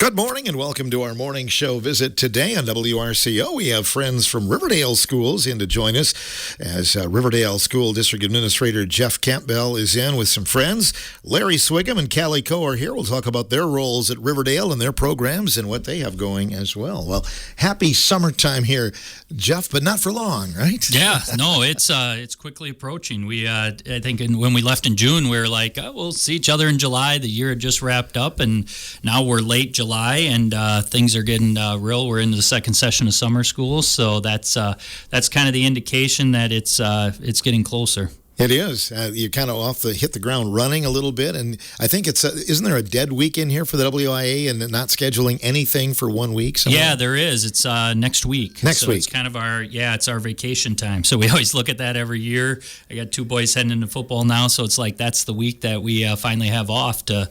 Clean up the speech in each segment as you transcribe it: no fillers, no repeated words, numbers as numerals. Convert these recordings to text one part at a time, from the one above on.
Good morning and welcome to our morning show visit today on WRCO. We have friends from Riverdale Schools in to join us as Riverdale School District Administrator Jeff Campbell is in with some friends. Larry Swiggum and Kally Koch are here. We'll talk about their roles at Riverdale and their programs and what they have going as well. Well, happy summertime here, Jeff, but not for long, right? Yeah, no, it's quickly approaching. We I think when we left in June, we were like, oh, we'll see each other in July. The year had just wrapped up, and now we're late July, and things are getting real. We're into the second session of summer school, so that's kind of the indication that it's getting closer. It is. You're kind of hit the ground running a little bit, and I think isn't there a dead week in here for the WIA and not scheduling anything for 1 week? Somehow? Yeah, there is. It's next week. Next week. It's kind of it's our vacation time. So we always look at that every year. I got two boys heading into football now, so it's like that's the week that we finally have off to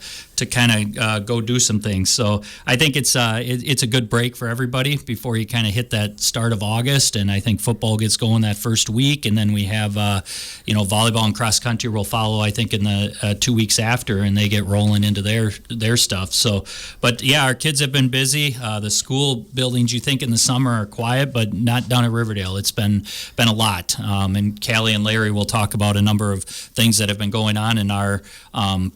kind of go do some things. So I think it's a good break for everybody before you kind of hit that start of August, and I think football gets going that first week, and then we have volleyball and cross country will follow, I think, in the 2 weeks after, and they get rolling into their stuff. So, but yeah, our kids have been busy. The school buildings, you think in the summer are quiet, but not down at Riverdale. It's been a lot. And Kally and Larry will talk about a number of things that have been going on in our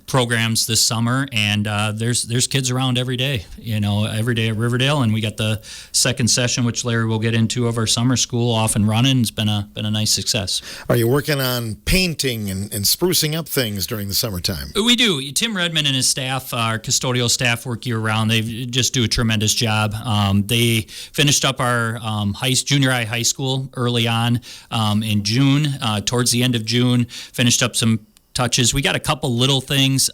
programs this summer. And there's kids around every day at Riverdale. And we got the second session, which Larry will get into, of our summer school off and running. It's been a nice success. Are you working on painting and sprucing up things during the summertime? We do. Tim Redmond and his staff, our custodial staff, work year-round. They just do a tremendous job. They finished up our junior high school early on in June. Towards the end of June, finished up some touches. We got a couple little things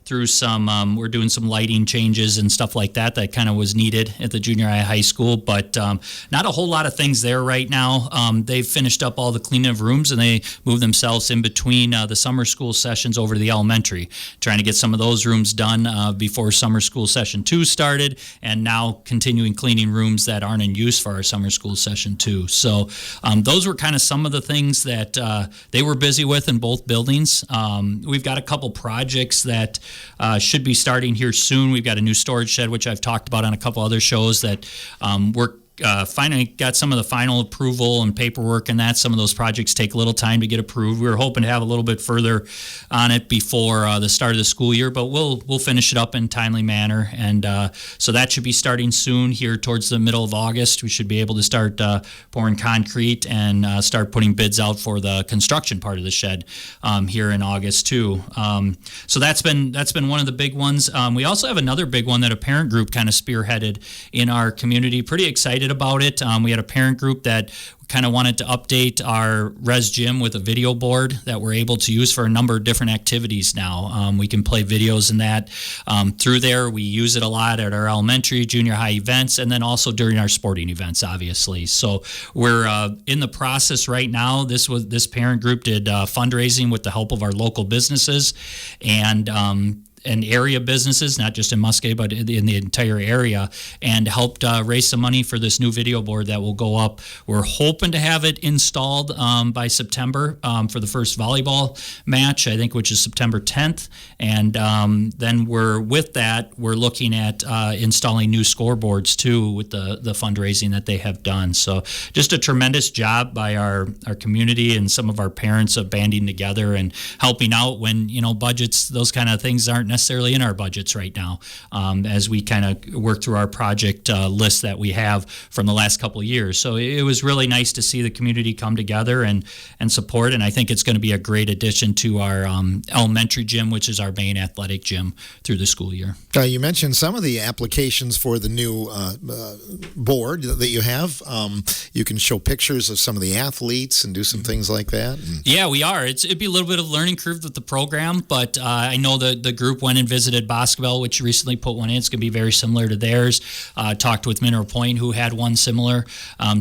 through some, we're doing some lighting changes and stuff like that kind of was needed at the junior high school, but not a whole lot of things there right now. They've finished up all the cleaning of rooms, and they moved themselves in between the summer school sessions over to the elementary, trying to get some of those rooms done before summer school session 2 started, and now continuing cleaning rooms that aren't in use for our summer school session 2. So those were kind of some of the things that they were busy with in both buildings. We've got a couple projects that should be starting here soon. We've got a new storage shed, which I've talked about on a couple other shows, that we're finally got some of the final approval and paperwork, and that some of those projects take a little time to get approved. We were hoping to have a little bit further on it before the start of the school year, but we'll finish it up in a timely manner, and so that should be starting soon here towards the middle of August. We should be able to start pouring concrete and start putting bids out for the construction part of the shed here in August too. So that's been one of the big ones. We also have another big one that a parent group kind of spearheaded in our community. Pretty excited about it. We had a parent group that kind of wanted to update our res gym with a video board that we're able to use for a number of different activities now. We can play videos and that through there. We use it a lot at our elementary, junior high events, and then also during our sporting events, obviously. So we're in the process right now. This parent group did fundraising with the help of our local businesses and area businesses, not just in Muscatine, but in the entire area, and helped raise some money for this new video board that will go up. We're hoping to have it installed by September for the first volleyball match, I think, which is September 10th. And then we're looking at installing new scoreboards too with the fundraising that they have done. So just a tremendous job by our community and some of our parents of banding together and helping out when, budgets, those kind of things aren't necessarily in our budgets right now, as we kind of work through our project list that we have from the last couple of years. So it was really nice to see the community come together and support, and I think it's going to be a great addition to our elementary gym, which is our main athletic gym through the school year. You mentioned some of the applications for the new board that you have. You can show pictures of some of the athletes and do some things like that. Yeah, we are. It'd be a little bit of a learning curve with the program, but I know the group went and visited Boscoville, which recently put one in. It's going to be very similar to theirs. Talked with Mineral Point, who had one similar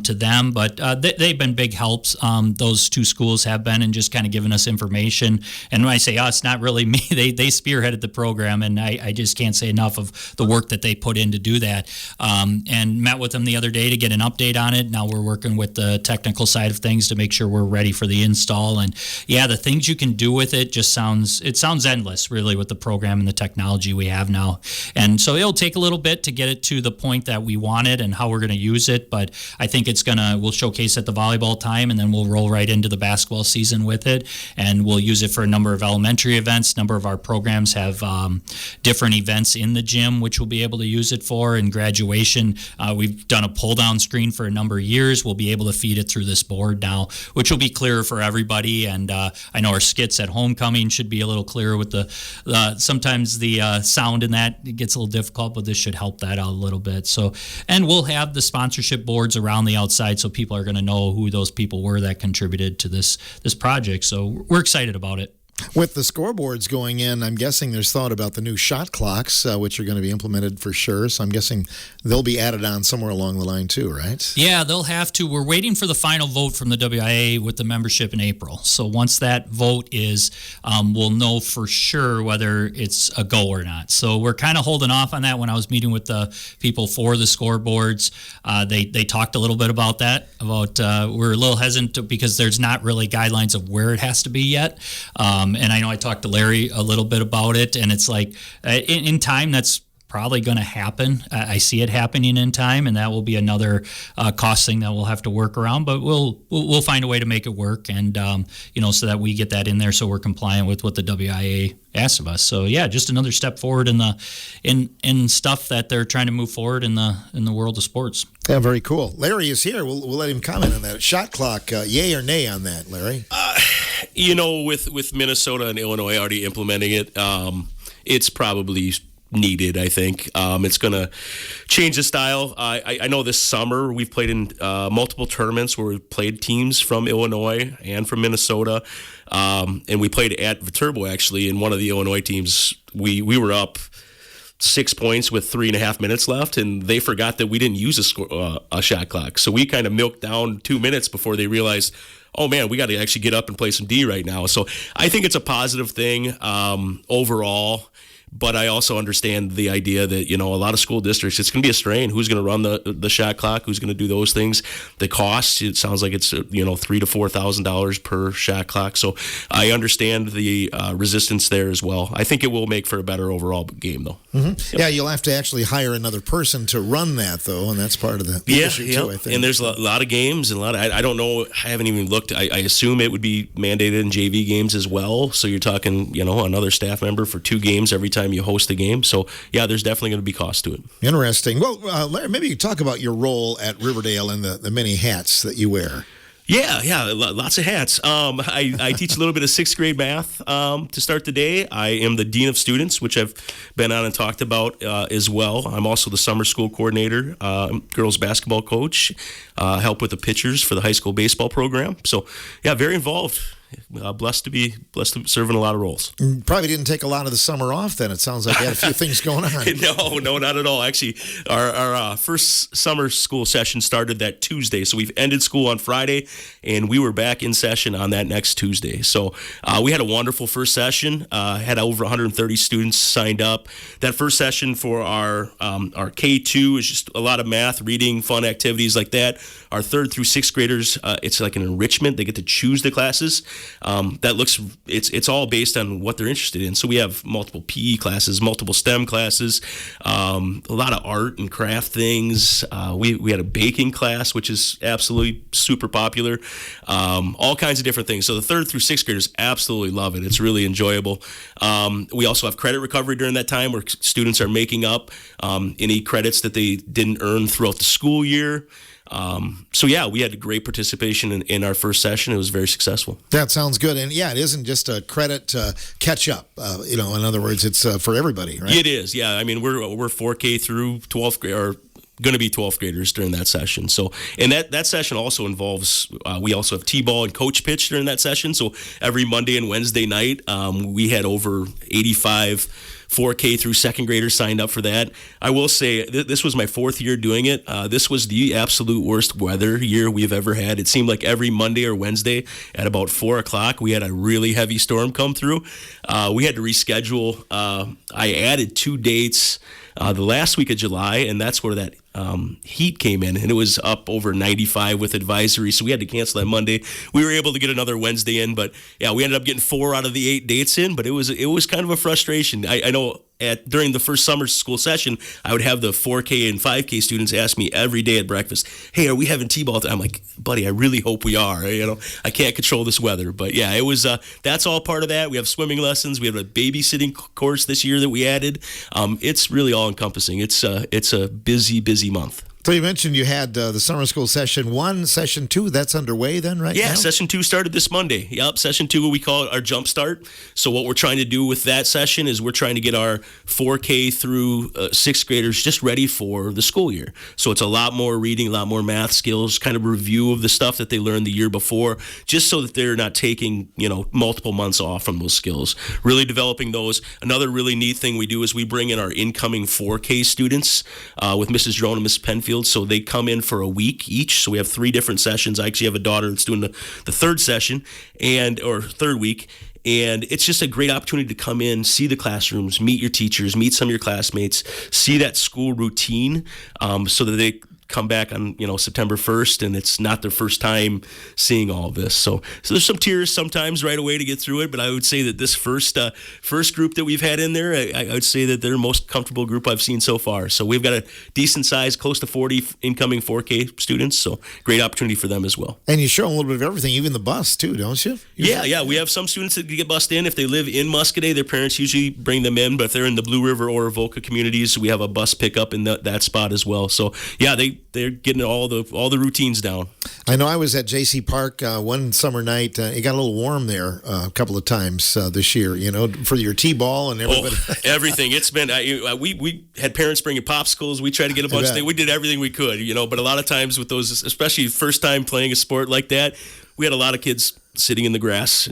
to them, but they've been big helps. Those two schools have been, and just kind of giving us information. And when I say us, not really me. They spearheaded the program, and I just can't say enough of the work that they put in to do that. And met with them the other day to get an update on it. Now we're working with the technical side of things to make sure we're ready for the install. And yeah, the things you can do with it just sounds endless, really, with the program program and the technology we have now. And so it'll take a little bit to get it to the point that we want it and how we're going to use it. But I think we'll showcase at the volleyball time, and then we'll roll right into the basketball season with it. And we'll use it for a number of elementary events. A number of our programs have different events in the gym, which we'll be able to use it for. In graduation, we've done a pull-down screen for a number of years. We'll be able to feed it through this board now, which will be clearer for everybody. And I know our skits at homecoming should be a little clearer with sometimes the sound in that gets a little difficult, but this should help that out a little bit. So, and we'll have the sponsorship boards around the outside, so people are going to know who those people were that contributed to this project. So we're excited about it. With the scoreboards going in, I'm guessing there's thought about the new shot clocks, which are going to be implemented for sure. So I'm guessing they'll be added on somewhere along the line too, right? Yeah, they'll have to. We're waiting for the final vote from the WIA with the membership in April. So once that vote is, we'll know for sure whether it's a go or not. So we're kind of holding off on that. When I was meeting with the people for the scoreboards, they talked a little bit about that, we're a little hesitant because there's not really guidelines of where it has to be yet. And I know I talked to Larry a little bit about it, and it's like in time that's probably going to happen. I see it happening in time, and that will be another cost thing that we'll have to work around. But we'll find a way to make it work, and so that we get that in there, so we're compliant with what the WIA asks of us. So yeah, just another step forward in stuff that they're trying to move forward in the world of sports. Yeah, very cool. Larry is here. We'll let him comment on that. Shot clock, yay or nay on that, Larry? With Minnesota and Illinois already implementing it, it's probably needed, I think. It's going to change the style. I know this summer we've played in multiple tournaments where we've played teams from Illinois and from Minnesota. And we played at Viterbo, actually, and one of the Illinois teams, we were up 6 points with 3.5 minutes left, and they forgot that we didn't use a shot clock. So we kind of milked down 2 minutes before they realized, oh man, we got to actually get up and play some D right now. So I think it's a positive thing overall. But I also understand the idea that, a lot of school districts, it's going to be a strain. Who's going to run the shot clock? Who's going to do those things? The cost, it sounds like it's, $3,000 to $4,000 per shot clock. So I understand the resistance there as well. I think it will make for a better overall game, though. Mm-hmm. Yep. Yeah, you'll have to actually hire another person to run that, though, and that's part of the issue, too, I think. And there's a lot of games and I don't know, I haven't even looked. I assume it would be mandated in JV games as well. So you're talking, another staff member for 2 games every time you host a game. So, yeah, there's definitely going to be cost to it. Interesting. Well, Larry, maybe you talk about your role at Riverdale and the many hats that you wear. Yeah, lots of hats. I teach a little bit of 6th grade math to start the day. I am the Dean of Students, which I've been on and talked about as well. I'm also the summer school coordinator, girls basketball coach, help with the pitchers for the high school baseball program. So, yeah, very involved. Blessed to serve in a lot of roles. Probably didn't take a lot of the summer off then. It sounds like you had a few things going on. No, not at all. Actually, our first summer school session started that Tuesday. So we've ended school on Friday, and we were back in session on that next Tuesday. So we had a wonderful first session. Had over 130 students signed up. That first session for our K2 is just a lot of math, reading, fun activities like that. Our 3rd through 6th graders, it's like an enrichment. They get to choose the classes. It's all based on what they're interested in. So we have multiple PE classes, multiple STEM classes, a lot of art and craft things. We had a baking class, which is absolutely super popular. All kinds of different things. So the 3rd through 6th graders absolutely love it. It's really enjoyable. We also have credit recovery during that time where students are making up any credits that they didn't earn throughout the school year. So yeah, we had a great participation in our first session. It was very successful. That sounds good. And yeah, it isn't just a credit to catch up. In other words, it's for everybody, right? It is. Yeah. I mean, we're 4K through 12th grade, or going to be 12th graders during that session. So, and that session also involves, we also have T-ball and coach pitch during that session. So every Monday and Wednesday night, we had over 85 4K through 2nd graders signed up for that. I will say this was my 4th year doing it. This was the absolute worst weather year we've ever had. It seemed like every Monday or Wednesday at about 4 o'clock, we had a really heavy storm come through. We had to reschedule. I added 2 dates the last week of July, and that's where that heat came in, and it was up over 95 with advisory, so we had to cancel that Monday. We were able to get another Wednesday in, but yeah, we ended up getting 4 out of the 8 dates in, but it was kind of a frustration. I know during the first summer school session, I would have the 4K and 5K students ask me every day at breakfast, "Hey, are we having T-ball?" I'm like, "Buddy, I really hope we are. I can't control this weather." But yeah, it was. That's all part of that. We have swimming lessons. We have a babysitting course this year that we added. It's really all encompassing. It's a busy month. So you mentioned you had the summer school session 1, session 2. That's underway then, right now? Yeah, session 2 started this Monday. Yep, session 2, we call it our jump start. So what we're trying to do with that session is we're trying to get our 4K through 6th graders just ready for the school year. So it's a lot more reading, a lot more math skills, kind of review of the stuff that they learned the year before, just so that they're not taking, multiple months off from those skills. Really developing those. Another really neat thing we do is we bring in our incoming 4K students with Mrs. Drone and Mrs. Penfield. So they come in for a week each. So we have 3 different sessions. I actually have a daughter that's doing the 3rd session or 3rd week. And it's just a great opportunity to come in, see the classrooms, meet your teachers, meet some of your classmates, see that school routine so that they come back on September 1st, and it's not their first time seeing all of this. So there's some tears sometimes right away to get through it, but I would say that this first group that we've had in there, I would say that they're the most comfortable group I've seen so far. So we've got a decent size, close to 40 incoming 4K students, so great opportunity for them as well. And you show them a little bit of everything, even the bus too, don't you? Yeah. We have some students that get bused in. If they live in Muscoda, their parents usually bring them in, but if they're in the Blue River or Avoca communities, we have a bus pickup in that spot as well. So yeah, they're getting all the routines down. I know I was at J.C. Park one summer night. It got a little warm there a couple of times this year, for your T-ball and everybody. Everything. It's been, we had parents bringing popsicles. We tried to get a bunch of things. We did everything we could, but a lot of times with those, especially first time playing a sport like that, we had a lot of kids sitting in the grass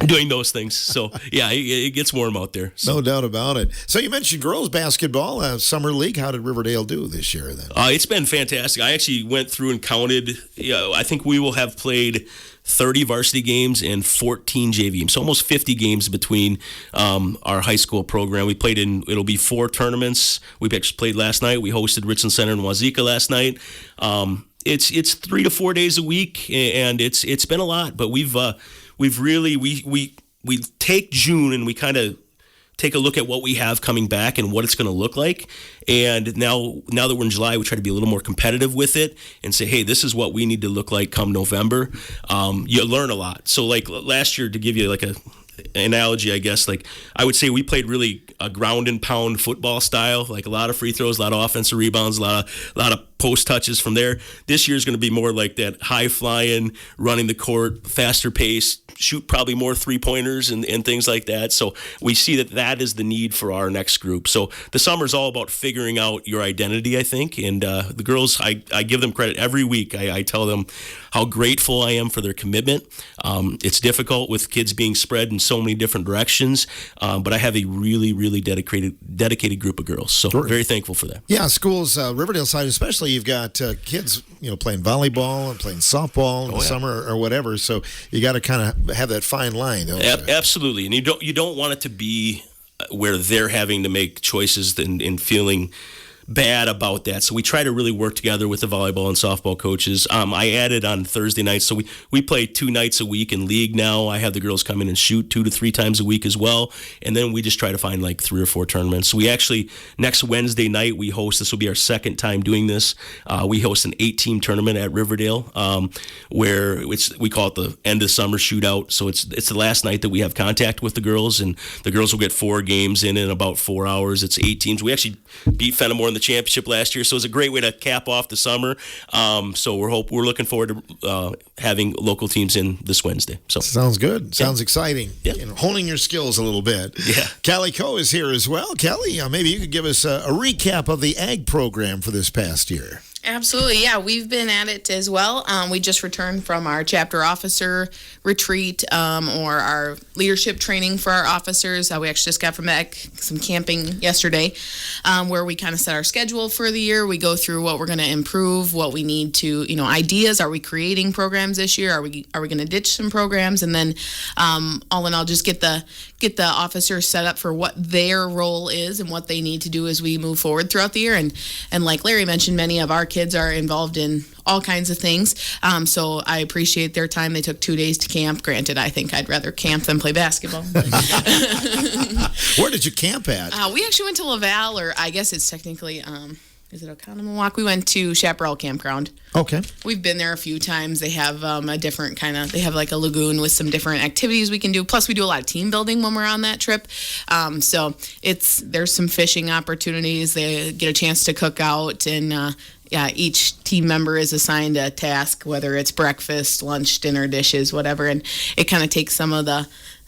doing those things. So, yeah, it gets warm out there. So. No doubt about it. So you mentioned girls basketball, summer league. How did Riverdale do this year then? It's been fantastic. I actually went through and counted. I think we will have played 30 varsity games and 14 JV games. So almost 50 games between our high school program. We played it'll be 4 tournaments. We actually played last night. We hosted Richland Center in Wazeeka last night. It's 3 to 4 days a week, and it's been a lot. But we've really we take June and we kind of take a look at what we have coming back and what it's going to look like. And now that we're in July, we try to be a little more competitive with it and say, hey, this is what we need to look like come November. You learn a lot. So like last year, to give you like a analogy, I guess, like I would say we played really a ground and pound football style, like a lot of free throws, a lot of offensive rebounds, a lot of post touches from there. This year is going to be more like that high flying, running the court, faster pace, shoot probably more 3-pointers and things like that. So we see that is the need for our next group. So the summer is all about figuring out your identity, I think. And the girls, I give them credit every week. I tell them how grateful I am for their commitment. It's difficult with kids being spread in so many different directions, but I have a really, really dedicated group of girls. So very thankful for that. Yeah, schools, Riverdale side especially, you've got kids, playing volleyball and playing softball in the summer or whatever. So you got to kind of have that fine line. Don't you? Absolutely, and you don't want it to be where they're having to make choices and feeling bad about that. So we try to really work together with the volleyball and softball coaches. I added on Thursday nights, so we play 2 nights a week in league now. I have the girls come in and shoot 2 to 3 times a week as well, and then we just try to find like 3 or 4 tournaments. So we actually, next Wednesday night, this will be our second time doing this. We host an 8-team tournament at Riverdale, where we call it the end of summer shootout. So it's the last night that we have contact with the girls, and the girls will get 4 games in about 4 hours. It's 8 teams. We actually beat Fenimore in the championship last year, so it's a great way to cap off the summer. So we're looking forward to having local teams in this Wednesday. So sounds good. Sounds exciting. Yeah. Honing your skills a little bit. Yeah. Kally Koch is here as well. Kally, maybe you could give us a recap of the ag program for this past year. Absolutely, yeah. We've been at it as well. We just returned from our chapter officer retreat or our leadership training for our officers. We actually just got from back some camping yesterday where we kind of set our schedule for the year. We go through what we're going to improve, what we need to, ideas. Are we creating programs this year? Are we going to ditch some programs? And then all in all, just get the get the officers set up for what their role is and what they need to do as we move forward throughout the year. And like Larry mentioned, many of our kids are involved in all kinds of things. So I appreciate their time. They took 2 days to camp. Granted, I think I'd rather camp than play basketball. Where did you camp at? We actually went to Laval, or I guess it's technically, is it Oconomowoc? We went to Chaparral Campground. Okay. We've been there a few times. They have a different they have like a lagoon with some different activities we can do. Plus, we do a lot of team building when we're on that trip. So there's some fishing opportunities. They get a chance to cook out, and each team member is assigned a task, whether it's breakfast, lunch, dinner, dishes, whatever. And it kind of takes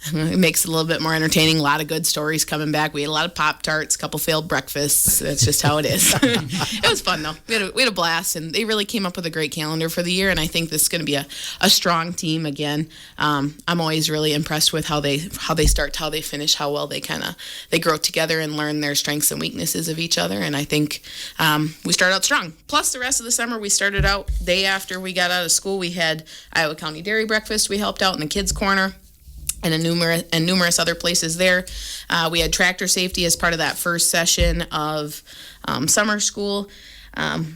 it makes it a little bit more entertaining. A lot of good stories coming back. We had a lot of Pop-Tarts, a couple failed breakfasts. That's just how it is. It was fun, though. We had a blast, and they really came up with a great calendar for the year, and I think this is going to be a strong team again. I'm always really impressed with how they start, how they finish, how well they grow together and learn their strengths and weaknesses of each other, and I think we start out strong. Plus, the rest of the summer, we started out day after we got out of school. We had Iowa County Dairy Breakfast. We helped out in the kids' corner, and numerous other places there. We had tractor safety as part of that first session of summer school.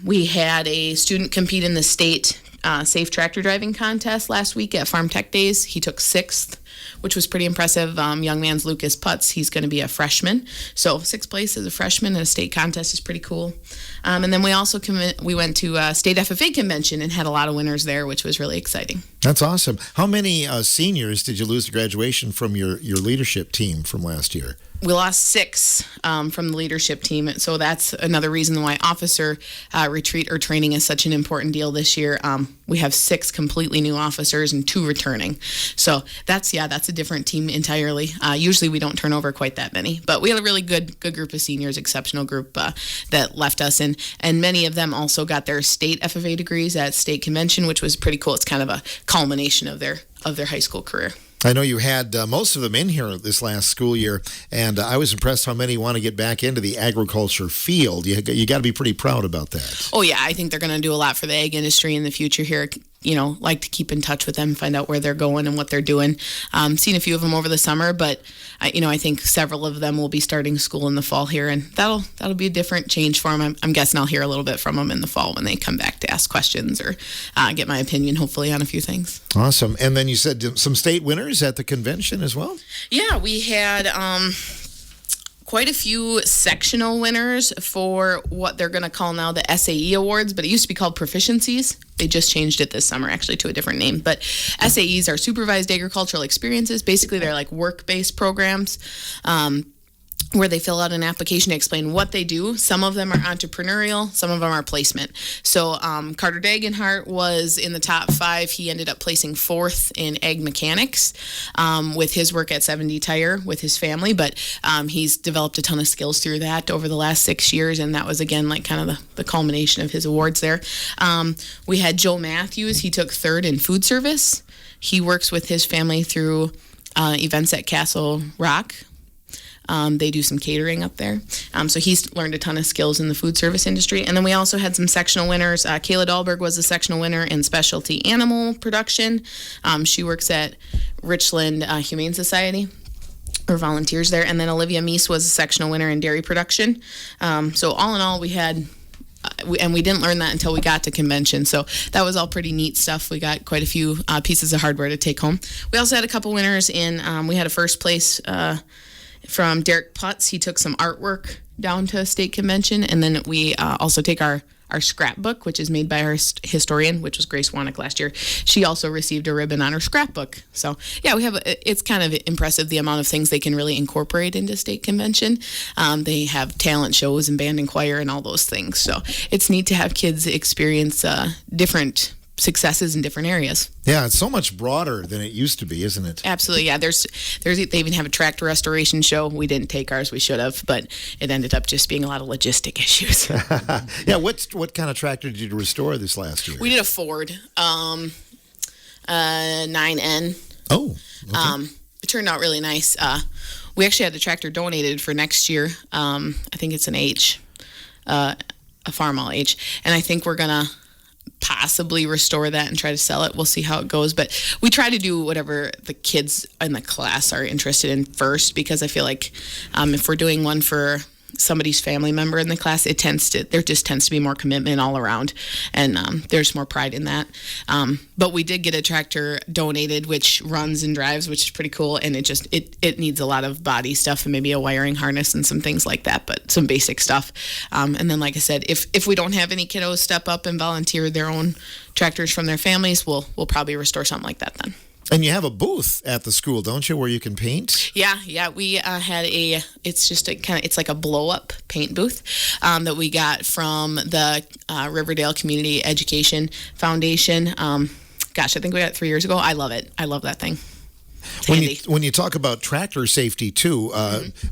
We had a student compete in the state safe tractor driving contest last week at Farm Tech Days. He took 6th, which was pretty impressive. Young man's Lucas Putz. He's going to be a freshman. So 6th place as a freshman in a state contest is pretty cool. And then we also we went to state FFA convention and had a lot of winners there, which was really exciting. That's awesome. How many seniors did you lose to graduation from your leadership team from last year? We lost 6 from the leadership team. So that's another reason why officer retreat or training is such an important deal this year. We have 6 completely new officers and 2 returning. So that's a different team entirely. Usually we don't turn over quite that many, but we had a really good group of seniors, exceptional group that left us. And many of them also got their state FFA degrees at state convention, which was pretty cool. It's kind of a culmination of their high school career. I know you had most of them in here this last school year, and I was impressed how many want to get back into the agriculture field. You got to be pretty proud about that. Oh, yeah. I think they're going to do a lot for the ag industry in the future here. Like to keep in touch with them, find out where they're going and what they're doing. Seen a few of them over the summer, but I think several of them will be starting school in the fall here, and that'll be a different change for them. I'm guessing I'll hear a little bit from them in the fall when they come back to ask questions or get my opinion, hopefully, on a few things. Awesome. And then you said some state winners at the convention as well? Yeah, we had quite a few sectional winners for what they're going to call now the SAE Awards, but it used to be called Proficiencies. They just changed it this summer, actually, to a different name. But SAEs are Supervised Agricultural Experiences. Basically, they're like work-based programs where they fill out an application to explain what they do. Some of them are entrepreneurial, some of them are placement. So Carter Dagenhart was in the top 5. He ended up placing 4th in ag mechanics with his work at 70 Tire with his family, but he's developed a ton of skills through that over the last 6 years, and that was, again, like kind of the culmination of his awards there. We had Joe Matthews. He took 3rd in food service. He works with his family through events at Castle Rock. They do some catering up there. So he's learned a ton of skills in the food service industry. And then we also had some sectional winners. Kayla Dahlberg was a sectional winner in specialty animal production. She works at Richland Humane Society, or volunteers there. And then Olivia Meese was a sectional winner in dairy production. So all in all, we had... and we didn't learn that until we got to convention. So that was all pretty neat stuff. We got quite a few pieces of hardware to take home. We also had a couple winners in... we had a first place... from Derek Putz. He took some artwork down to state convention, and then we also take our scrapbook, which is made by our historian, which was Grace Wannick last year. She also received a ribbon on her scrapbook. So yeah, it's kind of impressive the amount of things they can really incorporate into state convention. They have talent shows and band and choir and all those things. So it's neat to have kids experience different successes in different areas. Yeah, it's so much broader than it used to be, isn't it? Absolutely, yeah. They even have a tractor restoration show. We didn't take ours, we should have, but it ended up just being a lot of logistic issues. Yeah, what kind of tractor did you restore this last year? We did a Ford 9N. Oh, okay. It turned out really nice. We actually had the tractor donated for next year. I think it's an H, a Farmall H, and I think we're gonna possibly restore that and try to sell it. We'll see how it goes. But we try to do whatever the kids in the class are interested in first, because I feel like if we're doing one for somebody's family member in the class, there just tends to be more commitment all around, and there's more pride in that. But we did get a tractor donated, which runs and drives, which is pretty cool, and it needs a lot of body stuff and maybe a wiring harness and some things like that, but some basic stuff. And then, like I said, if we don't have any kiddos step up and volunteer their own tractors from their families, we'll probably restore something like that then. And you have a booth at the school, don't you, where you can paint? Yeah. We had it's like a blow-up paint booth that we got from the Riverdale Community Education Foundation. I think we got it 3 years ago. I love it. I love that thing. When you talk about tractor safety too,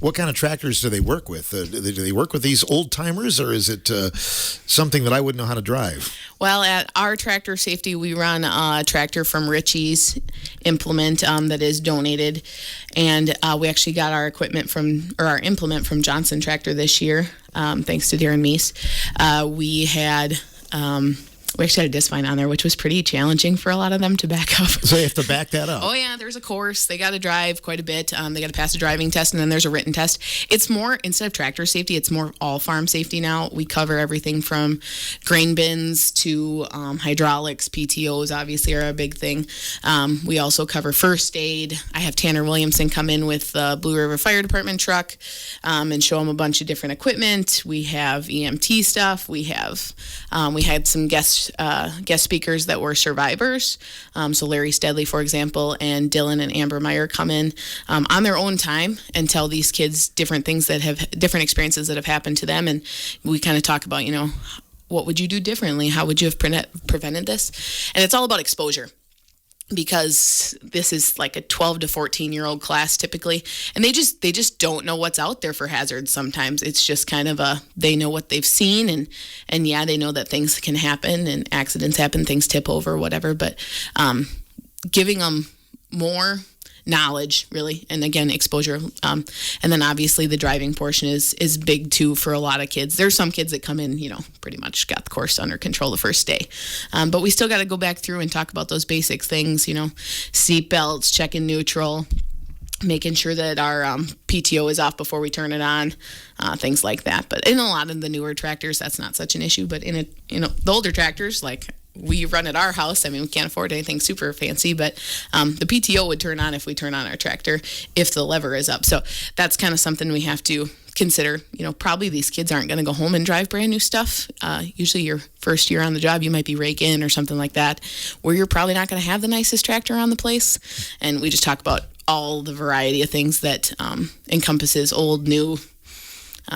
what kind of tractors do they work with? Do they work with these old timers, or is it something that I wouldn't know how to drive? Well, at our tractor safety, we run a tractor from Ritchie's Implement that is donated, and we actually got our implement from Johnson Tractor this year, thanks to Darren Meese. We actually had a disc vine on there, which was pretty challenging for a lot of them to back up. So you have to back that up. Oh, yeah. There's a course. They got to drive quite a bit. They got to pass a driving test, and then there's a written test. It's more, instead of tractor safety, it's more all farm safety now. We cover everything from grain bins to hydraulics. PTOs, obviously, are a big thing. We also cover first aid. I have Tanner Williamson come in with the Blue River Fire Department truck and show them a bunch of different equipment. We have EMT stuff. We had some guest speakers that were survivors. So Larry Steadley, for example, and Dylan and Amber Meyer come in on their own time and tell these kids different experiences that have happened to them. And we kind of talk about, what would you do differently? How would you have prevented this? And it's all about exposure, because this is like a 12 to 14-year-old class typically, and they just don't know what's out there for hazards sometimes. It's just kind of they know what they've seen, and yeah, they know that things can happen and accidents happen, things tip over, whatever, but giving them more knowledge, really, and again, exposure. And then obviously the driving portion is big too for a lot of kids. There's some kids that come in, pretty much got the course under control the first day. But we still got to go back through and talk about those basic things, seat belts, checking neutral, making sure that our PTO is off before we turn it on, things like that. But in a lot of the newer tractors, that's not such an issue. But in the older tractors, like we run at our house, we can't afford anything super fancy, but the PTO would turn on if we turn on our tractor if the lever is up. So that's kind of something we have to consider. Probably these kids aren't going to go home and drive brand new stuff. Usually your first year on the job, you might be rake in or something like that, where you're probably not going to have the nicest tractor on the place. And we just talk about all the variety of things that encompasses old, new.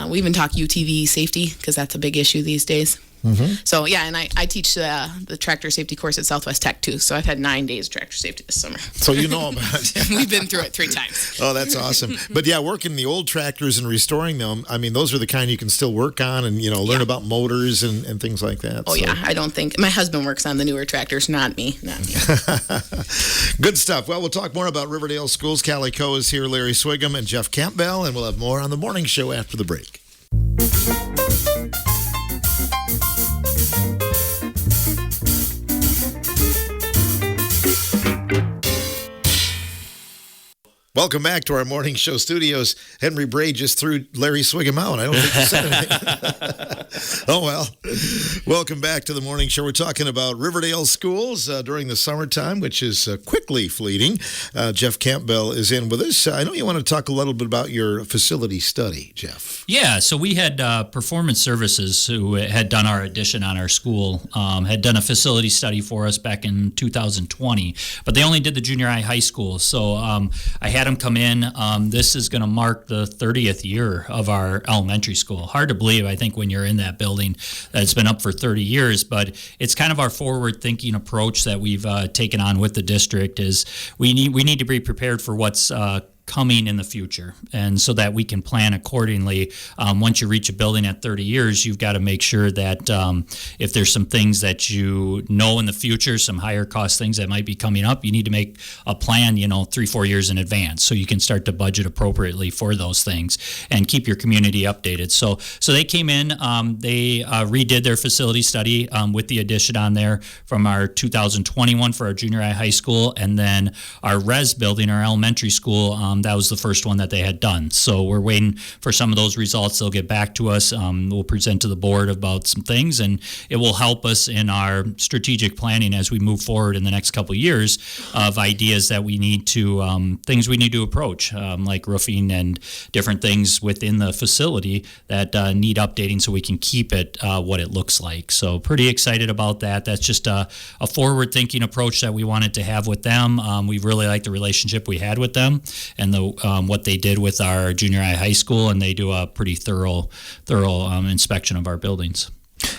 We even talk UTV safety, because that's a big issue these days. Mm-hmm. So, yeah, and I teach the tractor safety course at Southwest Tech, too. So I've had 9 days of tractor safety this summer. So you know about it. We've been through it 3 times. Oh, that's awesome. But, yeah, working the old tractors and restoring them, those are the kind you can still work on and, learn about motors and things like that. Oh, yeah. I don't think. My husband works on the newer tractors, not me. Good stuff. Well, we'll talk more about Riverdale Schools. Kally Koch is here, Larry Swiggum, and Jeff Campbell, and we'll have more on the morning show after the break. Welcome back to our morning show studios. Henry Bray just threw Larry Swiggum out. I don't think he said anything. Oh, well. Welcome back to the morning show. We're talking about Riverdale Schools during the summertime, which is quickly fleeting. Jeff Campbell is in with us. I know you want to talk a little bit about your facility study, Jeff. Yeah, so we had Performance Services, who had done our addition on our school, had done a facility study for us back in 2020, but they only did the junior high school. So I had them come in. This is going to mark the 30th year of our elementary school. Hard to believe, I think, when you're in that building that it's been up for 30 years, but it's kind of our forward-thinking approach that we've taken on with the district. Is we need to be prepared for what's coming in the future, and so that we can plan accordingly. Once you reach a building at 30 years, you've got to make sure that if there's some things that you know in the future, some higher cost things that might be coming up, you need to make a plan, 3-4 years in advance, so you can start to budget appropriately for those things and keep your community updated. So they came in, they redid their facility study with the addition on there from our 2021 for our junior high school, and then our res building, our elementary school. That was the first one that they had done. So we're waiting for some of those results. They'll get back to us. We'll present to the board about some things, and it will help us in our strategic planning as we move forward in the next couple of years of ideas that we need to, things we need to approach, like roofing and different things within the facility that need updating so we can keep it what it looks like. So pretty excited about that. That's just a forward-thinking approach that we wanted to have with them. We really like the relationship we had with them and what they did with our junior high school, and they do a pretty thorough inspection of our buildings.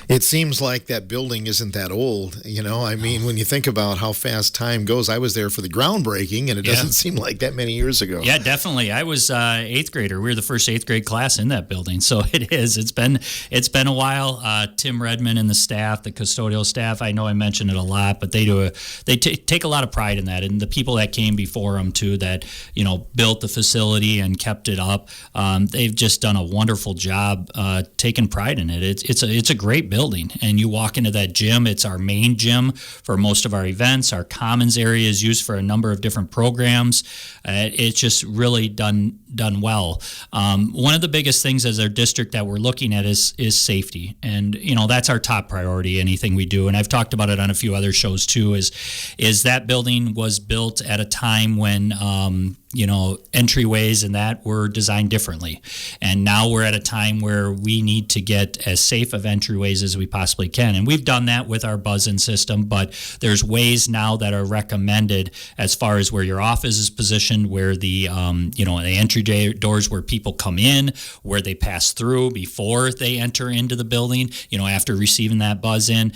It seems like that building isn't that old, I mean, when you think about how fast time goes, I was there for the groundbreaking, and it doesn't seem like that many years ago. Yeah, definitely. I was 8th grader. We were the first 8th grade class in that building, so it is. It's been a while. Tim Redmond and the staff, the custodial staff, I know I mention it a lot, but they take a lot of pride in that, and the people that came before them too, that built the facility and kept it up. They've just done a wonderful job taking pride in it. It's a great building, and you walk into that gym. It's our main gym for most of our events. Our commons area is used for a number of different programs. It's just really done well. One of the biggest things as our district that we're looking at is safety, and that's our top priority. Anything we do, and I've talked about it on a few other shows too. Is that building was built at a time when entryways and that were designed differently. And now we're at a time where we need to get as safe of entryways as we possibly can. And we've done that with our buzz-in system, but there's ways now that are recommended as far as where your office is positioned, where the entry doors where people come in, where they pass through before they enter into the building, after receiving that buzz-in.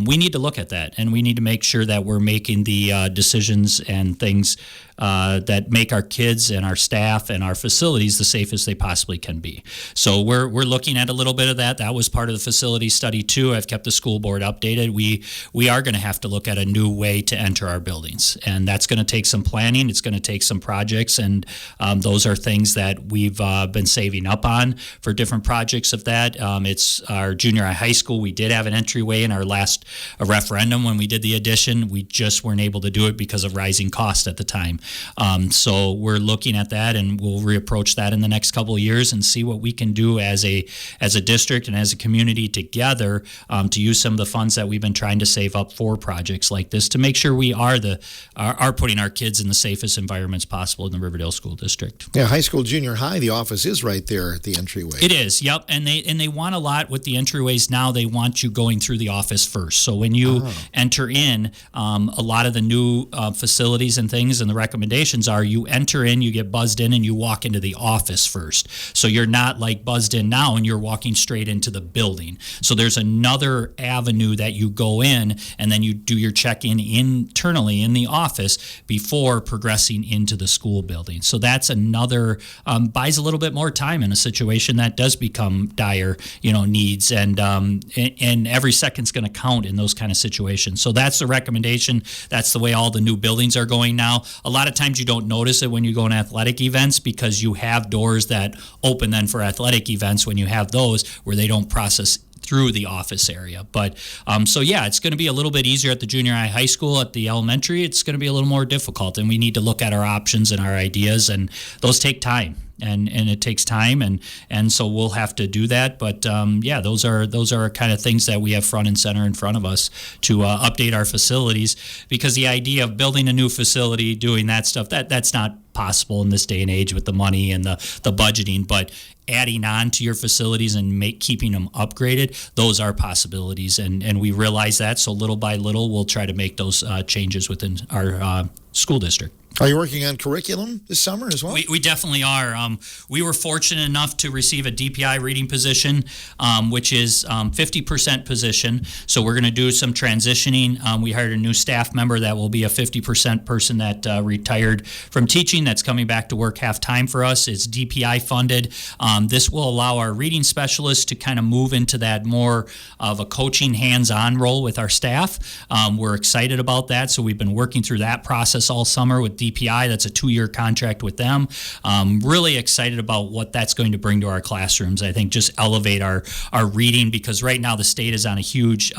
We need to look at that, and we need to make sure that we're making the decisions and things that make our kids and our staff and our facilities the safest they possibly can be. So we're looking at a little bit of that. That was part of the facility study too. I've kept the school board updated. We are going to have to look at a new way to enter our buildings, and that's going to take some planning. It's going to take some projects, and those are things that we've been saving up on for different projects of that. It's our junior high school. We did have an entryway in our last referendum when we did the addition. We just weren't able to do it because of rising cost at the time. So we're looking at that, and we'll reapproach that in the next couple of years and see what we can do as a district and as a community together to use some of the funds that we've been trying to save up for projects like this to make sure we are putting our kids in the safest environments possible in the Riverdale School District. Yeah, high school, junior high, the office is right there at the entryway. It is, yep, and they want a lot with the entryways now. They want you going through the office first. So when you enter in, a lot of the new facilities and things and the recommendations are you enter in, you get buzzed in, and you walk into the office first. So you're not like buzzed in now and you're walking straight into the building. So there's another avenue that you go in, and then you do your check-in internally in the office before progressing into the school building. So that's another, buys a little bit more time in a situation that does become dire, needs, and every second's going to count in those kind of situations. So that's the recommendation. That's the way all the new buildings are going now. A lot of times you don't notice it when you go in athletic events because you have doors that open then for athletic events when you have those where they don't process through the office area. But so yeah, it's going to be a little bit easier at the junior high school. At the elementary, it's going to be a little more difficult, and we need to look at our options and our ideas, and those take time. And it takes time, and so we'll have to do that. But yeah, those are kind of things that we have front and center in front of us to update our facilities, because the idea of building a new facility, doing that stuff, that's not possible in this day and age with the money and the budgeting. But adding on to your facilities and keeping them upgraded, those are possibilities, and we realize that. So little by little, we'll try to make those changes within our school district. Are you working on curriculum this summer as well? We definitely are. We were fortunate enough to receive a DPI reading position, which is 50% position. So we're going to do some transitioning. We hired a new staff member that will be a 50% person that retired from teaching that's coming back to work half-time for us. It's DPI funded. This will allow our reading specialists to kind of move into that more of a coaching hands-on role with our staff. We're excited about that. So we've been working through that process all summer with DPI. That's a 2-year contract with them. Really excited about what that's going to bring to our classrooms. I think just elevate our reading, because right now the state is on a huge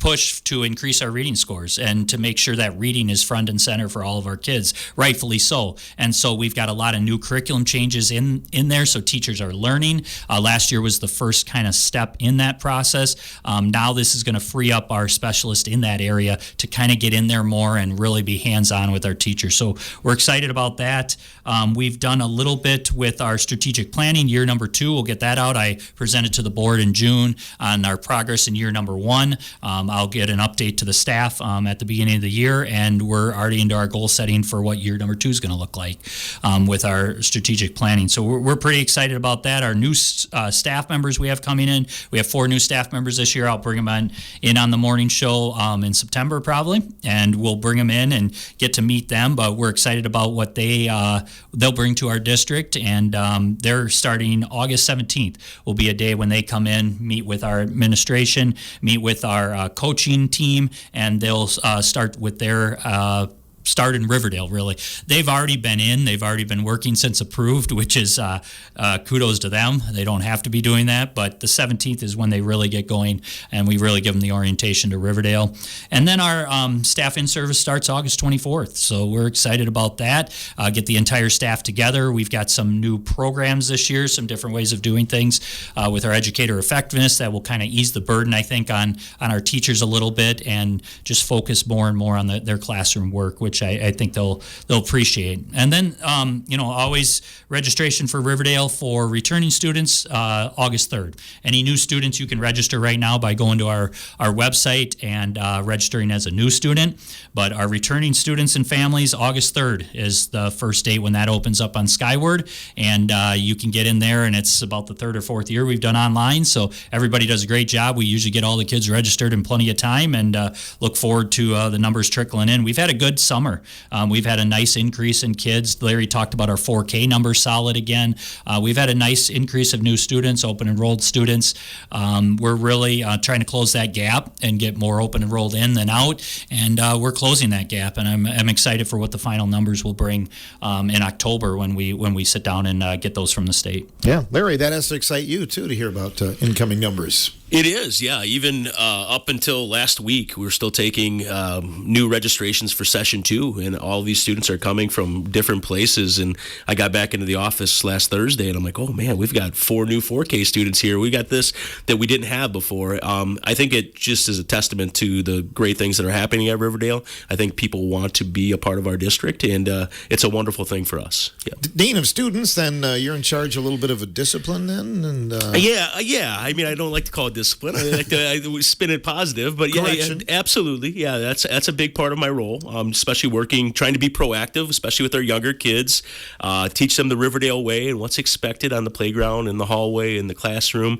push to increase our reading scores and to make sure that reading is front and center for all of our kids, rightfully so. And so we've got a lot of new curriculum changes in there, so teachers are learning. Last year was the first kind of step in that process. Now this is going to free up our specialist in that area to kind of get in there more and really be hands-on with our teachers. So we're excited about that. We've done a little bit with our strategic planning, year number 2. We'll get that out. I presented to the board in June on our progress in year number 1. I'll get an update to the staff at the beginning of the year, and we're already into our goal setting for what year number 2 is going to look like with our strategic planning. So we're pretty excited about that. Our new staff members we have coming in, we have 4 new staff members this year. I'll bring them in on the morning show in September probably, and we'll bring them in and get to meet them. But we're excited about what they'll bring to our district, and they're starting August 17th. Will be a day when they come in, meet with our administration, meet with our coaching team, and they'll start with their start in Riverdale, really. They've already been in. They've already been working since approved, which is kudos to them. They don't have to be doing that, but the 17th is when they really get going, and we really give them the orientation to Riverdale. And then our staff in-service starts August 24th, so we're excited about that. Get the entire staff together. We've got some new programs this year, some different ways of doing things with our educator effectiveness that will kind of ease the burden, I think, on our teachers a little bit and just focus more and more on their classroom work, which I think they'll appreciate. And then, always registration for Riverdale for returning students, August 3rd. Any new students, you can register right now by going to our website and registering as a new student. But our returning students and families, August 3rd is the first date when that opens up on Skyward. And you can get in there, and it's about the 3rd or 4th year we've done online. So everybody does a great job. We usually get all the kids registered in plenty of time, and look forward to the numbers trickling in. We've had a good summer. We've had a nice increase in kids. Larry talked about our 4K numbers solid again. We've had a nice increase of new students, open enrolled students. We're really trying to close that gap and get more open enrolled in than out, and we're closing that gap. And I'm excited for what the final numbers will bring in October when we sit down and get those from the state. Yeah, Larry, that has to excite you too to hear about incoming numbers. It is, yeah. Even up until last week, we were still taking new registrations for session 2, and all these students are coming from different places. And I got back into the office last Thursday, and I'm like, oh man, we've got 4 new 4K students here. We got this that we didn't have before. I think it just is a testament to the great things that are happening at Riverdale. I think people want to be a part of our district, and it's a wonderful thing for us. Yeah. Dean of students, then you're in charge a little bit of a discipline then? And Yeah. I mean, I don't like to call it discipline. I like to spin it positive, but yeah, absolutely. Yeah, that's a big part of my role, especially trying to be proactive, especially with our younger kids, teach them the Riverdale way and what's expected on the playground, in the hallway, in the classroom,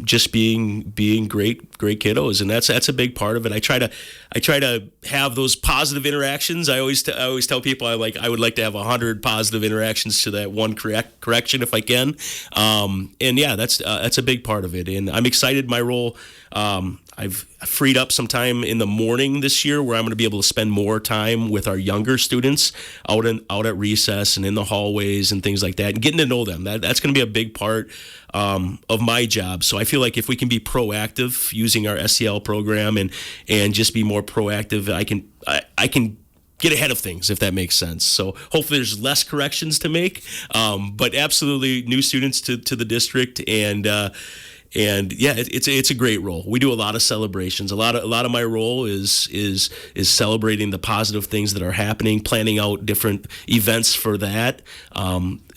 just being great kiddos, and that's a big part of it. I try to have those positive interactions. I always tell people I would like to have 100 positive interactions to that one correction if I can, and yeah, that's a big part of it, and I'm excited. My role, I've freed up some time in the morning this year where I'm going to be able to spend more time with our younger students out at recess and in the hallways and things like that, and getting to know them. That's going to be a big part of my job. So I feel like if we can be proactive using our SEL program and just be more proactive, I can get ahead of things, if that makes sense. So hopefully there's less corrections to make, but absolutely new students to the district, and yeah, it's a great role. We do a lot of celebrations. A lot of my role is celebrating the positive things that are happening, planning out different events for that,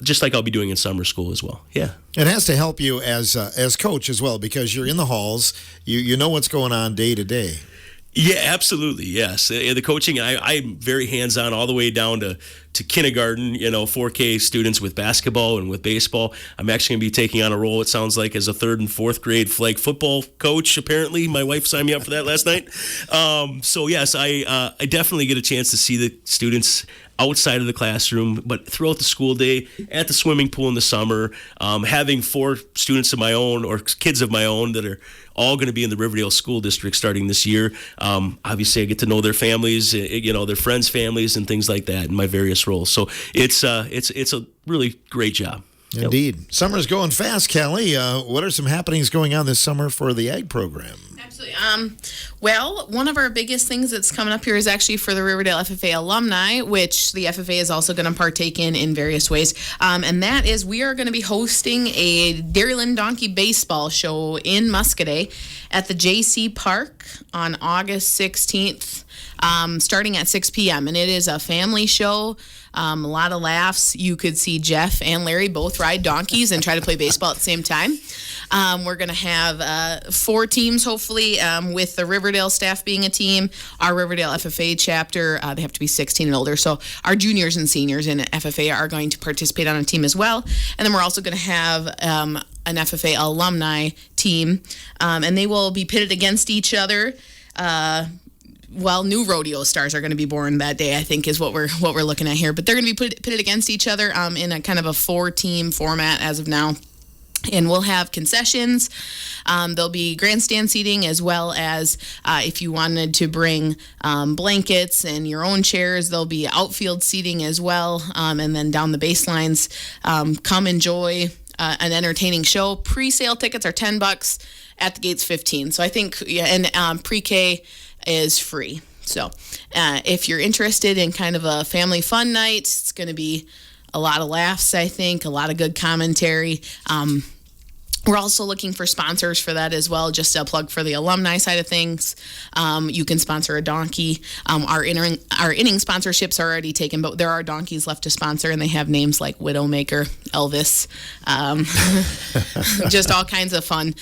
just like I'll be doing in summer school as well. Yeah. It has to help you as coach as well, because you're in the halls. You know what's going on day to day. Yeah, absolutely. Yes. The coaching, I'm very hands-on all the way down to kindergarten, 4K students with basketball and with baseball. I'm actually going to be taking on a role, it sounds like, as a 3rd and 4th grade flag football coach, apparently. My wife signed me up for that last night. So, yes, I definitely get a chance to see the students outside of the classroom, but throughout the school day, at the swimming pool in the summer, having 4 students of my own or kids of my own that are all going to be in the Riverdale School District starting this year. Obviously, I get to know their families, their friends' families, and things like that in my various roles. So it's a really great job. Indeed. Summer's going fast, Kally. What are some happenings going on this summer for the Ag program? Absolutely. Well, one of our biggest things that's coming up here is actually for the Riverdale FFA alumni, which the FFA is also going to partake in various ways. And that is we are going to be hosting a Dairyland Donkey baseball show in Muscadet at the JC Park on August 16th. Starting at 6 p.m. And it is a family show. A lot of laughs. You could see Jeff and Larry both ride donkeys and try to play baseball at the same time. We're going to have 4 teams, hopefully, with the Riverdale staff being a team. Our Riverdale FFA chapter, they have to be 16 and older. So our juniors and seniors in FFA are going to participate on a team as well. And then we're also going to have an FFA alumni team, and they will be pitted against each other. New rodeo stars are going to be born that day, I think, is what we're looking at here. But they're going to be pitted against each other in a kind of a 4-team format as of now. And we'll have concessions. There'll be grandstand seating, as well as if you wanted to bring blankets and your own chairs, there'll be outfield seating as well. And then down the baselines, come enjoy an entertaining show. Pre-sale tickets are $10. At the gates, $15. So I think, and pre-K is free. So if you're interested in kind of a family fun night, it's going to be a lot of laughs, I think, a lot of good commentary. We're also looking for sponsors for that as well, just a plug for the alumni side of things. You can sponsor a donkey. Our inning sponsorships are already taken, but there are donkeys left to sponsor, and they have names like Widowmaker, Elvis, just all kinds of fun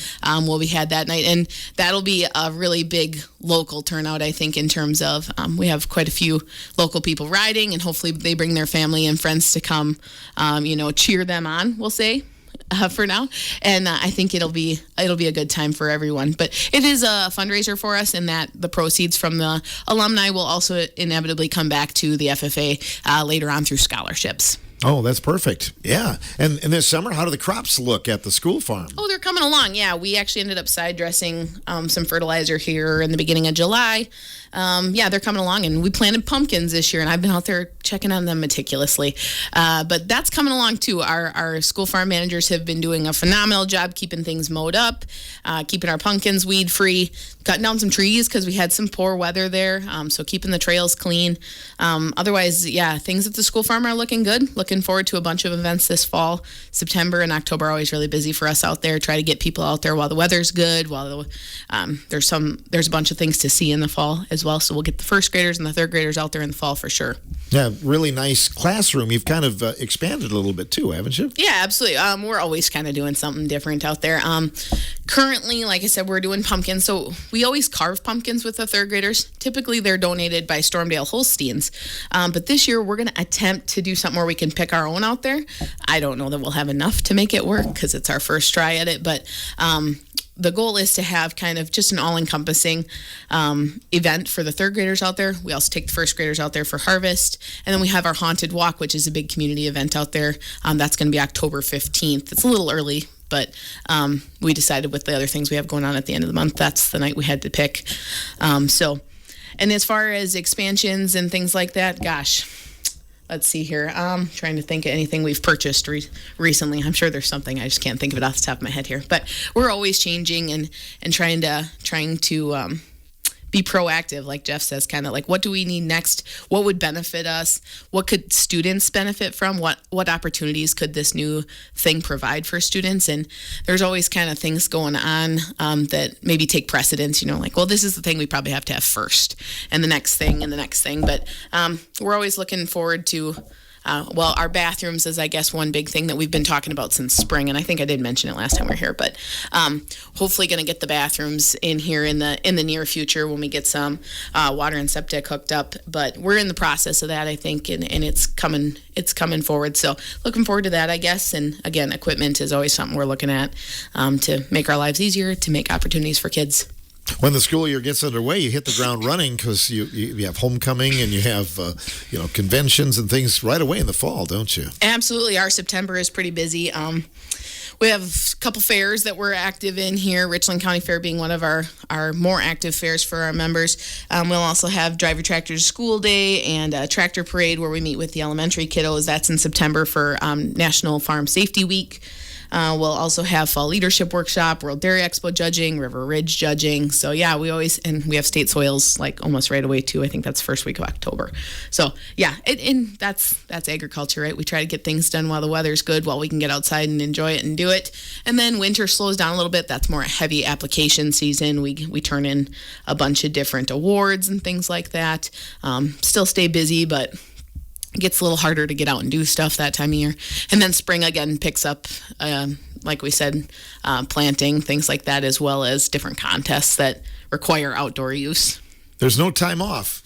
will be had that night. And that'll be a really big local turnout, I think, in terms of we have quite a few local people riding, and hopefully they bring their family and friends to come, cheer them on, we'll say. For now, and I think it'll be a good time for everyone. But it is a fundraiser for us, and that the proceeds from the alumni will also inevitably come back to the FFA later on through scholarships. Oh, that's perfect. Yeah. And this summer, how do the crops look at the school farm? Oh, they're coming along. Yeah, we actually ended up side dressing some fertilizer here in the beginning of July. They're coming along, and we planted pumpkins this year, and I've been out there checking on them meticulously. But that's coming along too. Our school farm managers have been doing a phenomenal job keeping things mowed up, keeping our pumpkins weed free, cutting down some trees because we had some poor weather there. So keeping the trails clean. Otherwise, things at the school farm are looking good. Looking forward to a bunch of events this fall. September and October are always really busy for us out there. Try to get people out there while the weather's good. While there's a bunch of things to see in the fall as well. So we'll get the first graders and the third graders out there in the fall for sure. Yeah, really nice classroom. You've kind of expanded a little bit too, haven't you? Yeah, absolutely. We're always kind of doing something different out there. Currently, like I said, we're doing pumpkins. So we always carve pumpkins with the third graders. Typically, they're donated by Stormdale Holsteins. But this year, we're going to attempt to do something where we can pick our own out there. I don't know that we'll have enough to make it work because it's our first try at it. But the goal is to have kind of just an all-encompassing event for the third graders out there. We also take the first graders out there for harvest. And then we have our Haunted Walk, which is a big community event out there. That's going to be October 15th. It's a little early, but we decided with the other things we have going on at the end of the month, that's the night we had to pick. And as far as expansions and things like that, gosh, let's see here. Trying to think of anything we've purchased recently. I'm sure there's something. I just can't think of it off the top of my head here. But we're always changing and trying to be proactive, like Jeff says, kind of like, what do we need next? What would benefit us? What could students benefit from? What opportunities could this new thing provide for students? And there's always kind of things going on that maybe take precedence, like, well, this is the thing we probably have to have first, and the next thing and the next thing. But we're always looking forward to our bathrooms is, I guess, one big thing that we've been talking about since spring, and I think I did mention it last time we were here. But hopefully, going to get the bathrooms in here in the near future when we get some water and septic hooked up. But we're in the process of that, I think, and it's coming forward. So looking forward to that, I guess. And again, equipment is always something we're looking at to make our lives easier, to make opportunities for kids. When the school year gets underway, you hit the ground running because you have homecoming and you have conventions and things right away in the fall, don't you? Absolutely. Our September is pretty busy. We have a couple fairs that we're active in here, Richland County Fair being one of our more active fairs for our members. We'll also have Drive Your Tractor to School Day and a tractor parade where we meet with the elementary kiddos. That's in September for National Farm Safety Week. We'll also have Fall Leadership Workshop, World Dairy Expo judging, River Ridge judging. So yeah, we have state soils like almost right away too. I think that's first week of October. So yeah, and that's agriculture, right? We try to get things done while the weather's good, while we can get outside and enjoy it and do it. And then winter slows down a little bit. That's more a heavy application season. We turn in a bunch of different awards and things like that. Still stay busy, but it gets a little harder to get out and do stuff that time of year. And then spring again picks up, like we said, planting, things like that, as well as different contests that require outdoor use. There's no time off.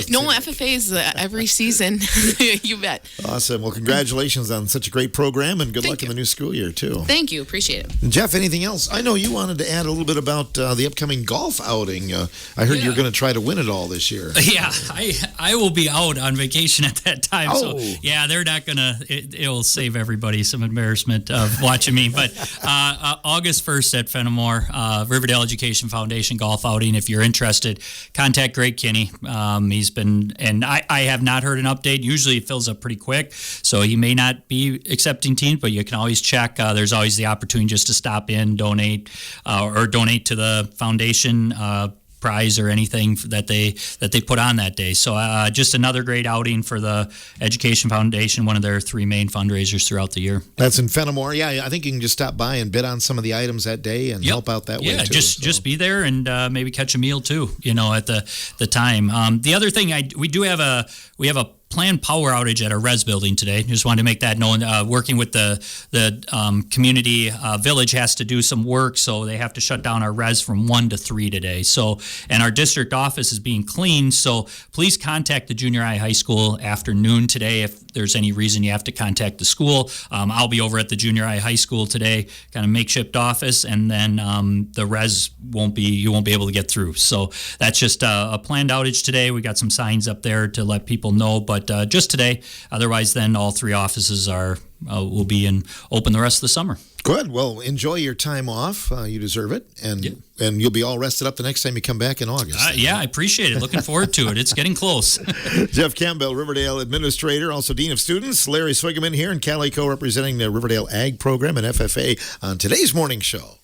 No FFAs every season. You bet. Awesome. Well, congratulations on such a great program, and good luck in the new school year, too. Thank you. Appreciate it. And Jeff, anything else? I know you wanted to add a little bit about the upcoming golf outing. I heard you're going to try to win it all this year. Yeah, I will be out on vacation at that time. Oh. So, yeah, they're not going to, it'll save everybody some embarrassment of watching me. But August 1st at Fenimore, Riverdale Education Foundation golf outing. If you're interested, contact Greg Kinney. He's been, and I have not heard an update. Usually it fills up pretty quick, so he may not be accepting teams, but you can always check. There's always the opportunity just to stop in, donate, or donate to the foundation prize or anything that they put on that day. So just another great outing for the Education Foundation, one of their three main fundraisers throughout the year. That's in Fenimore. Yeah, I think you can just stop by and bid on some of the items that day and help out that way too. Yeah, just be there and maybe catch a meal too, at the time. The other thing, we have a planned power outage at our res building today. Just wanted to make that known. Working with the community village has to do some work, so they have to shut down our res from 1 to 3 today. So, and our district office is being cleaned. So please contact the junior high school after noon today if there's any reason you have to contact the school. I'll be over at the junior high school today, kind of makeshift office, and then the res you won't be able to get through. So that's just a planned outage today. We got some signs up there to let people know, but just today. Otherwise, then all three offices will be open the rest of the summer. Good. Well, enjoy your time off. You deserve it, and you'll be all rested up the next time you come back in August. I appreciate it. Looking forward to it. It's getting close. Jeff Campbell, Riverdale Administrator, also Dean of Students. Larry Swiggum here, and Kally Koch representing the Riverdale Ag Program and FFA on today's morning show.